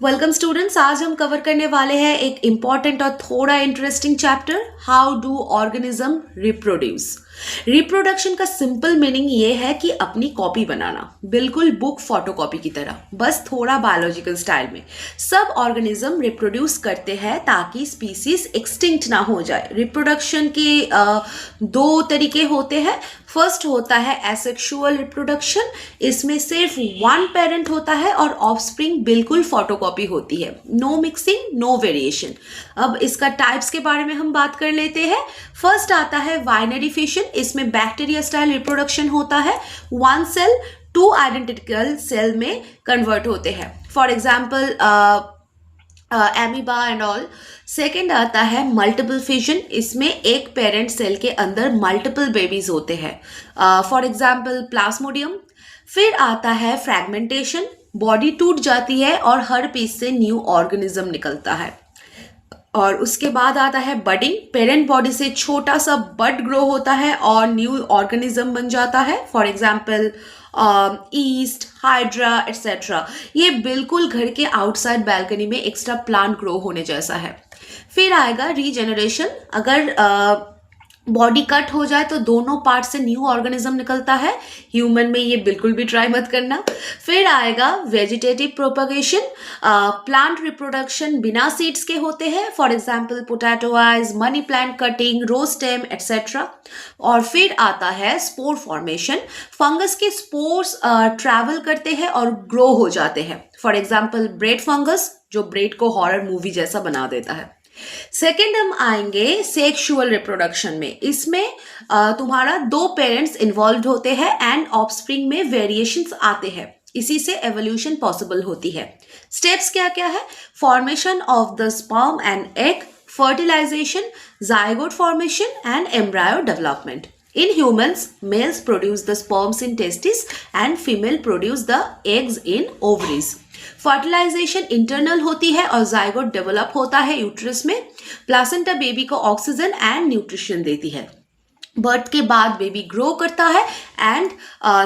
Welcome students, आज हम cover करने वाले हैं एक इम्पॉर्टेंट और थोड़ा interesting chapter, how do organism reproduce. Reproduction का सिंपल मीनिंग ये है कि अपनी कॉपी बनाना, बिल्कुल बुक फोटोकॉपी की तरह, बस थोड़ा बायोलॉजिकल स्टाइल में। सब ऑर्गेनिज्म रिप्रोड्यूस करते हैं ताकि स्पीसीज एक्सटिंक्ट ना हो जाए। रिप्रोडक्शन के दो तरीके होते हैं। फर्स्ट होता है एसेक्सुअल रिप्रोडक्शन, इसमें सिर्फ वन पेरेंट होता है और ऑफस्प्रिंग बिल्कुल फोटोकॉपी होती है, नो मिक्सिंग नो वेरिएशन। अब इसका टाइप्स के बारे में हम बात कर लेते हैं। फर्स्ट आता है बाइनरी फिशन, इसमें बैक्टीरिया स्टाइल रिप्रोडक्शन होता है, one cell two identical cell में कन्वर्ट होते हैं, for example amoeba and all. Second आता है मल्टीपल फिजन, इसमें एक पेरेंट सेल के अंदर मल्टीपल बेबीज होते हैं, फॉर एग्जाम्पल प्लाज्मोडियम। फिर आता है फ्रैगमेंटेशन, बॉडी टूट जाती है और हर पीस से न्यू ऑर्गेनिज्म निकलता है। और उसके बाद आता है बडिंग, पेरेंट बॉडी से छोटा सा बड ग्रो होता है और न्यू ऑर्गेनिज्म बन जाता है, for example east, hydra etcetera. ये बिल्कुल घर के आउटसाइड बैल्कनी में एक्स्ट्रा प्लांट ग्रो होने जैसा है। फिर आएगा रीजेनरेशन, अगर बॉडी कट हो जाए तो दोनों पार्ट से न्यू ऑर्गेनिज्म निकलता है। ह्यूमन में ये बिल्कुल भी ट्राई मत करना। फिर आएगा वेजिटेटिव प्रोपगेशन, प्लांट रिप्रोडक्शन बिना सीड्स के होते हैं, for example potato eyes, money plant cutting, rose stem etcetera. और फिर आता है स्पोर फॉर्मेशन, फंगस के स्पोर्स ट्रैवल करते हैं और ग्रो हो जाते हैं, फॉर एग्जाम्पल ब्रेड फंगस, जो ब्रेड को हॉरर मूवी जैसा बना देता है। सेकेंड हम आएंगे सेक्सुअल रिप्रोडक्शन में, इसमें तुम्हारा दो पेरेंट्स इन्वॉल्व होते हैं एंड ऑफस्प्रिंग में वेरिएशंस आते हैं, इसी से एवोल्यूशन पॉसिबल होती है। स्टेप्स क्या क्या है? Formation of the sperm and egg, fertilization, zygote formation and embryo development. In humans, males produce the sperms in testes and female produce the eggs in ovaries. Fertilisation internal होती है और zygote develop होता है uterus में। Placenta baby को oxygen and nutrition देती है। Birth के बाद बेबी ग्रो करता है एंड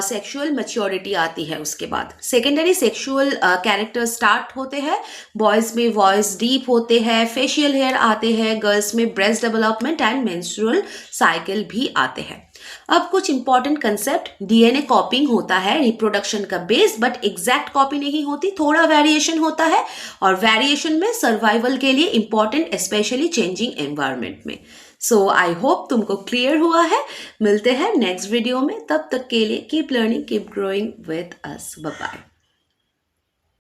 सेक्सुअल मैच्योरिटी आती है। उसके बाद सेकेंडरी सेक्सुअल कैरेक्टर स्टार्ट होते हैं। बॉयज में वॉइस डीप होते हैं, फेशियल हेयर आते हैं, गर्ल्स में breast development and menstrual cycle भी आते हैं। अब कुछ इंपॉर्टेंट कंसेप्ट, डीएनए कॉपिंग होता है रिप्रोडक्शन का बेस, बट एग्जैक्ट कॉपी नहीं होती, थोड़ा वेरिएशन होता है और वेरिएशन में सर्वाइवल के लिए इंपॉर्टेंट, स्पेशली चेंजिंग एनवायरनमेंट में। सो आई होप तुमको क्लियर हुआ है। मिलते हैं नेक्स्ट वीडियो में, तब तक के लिए keep learning, keep growing with us. Bye bye.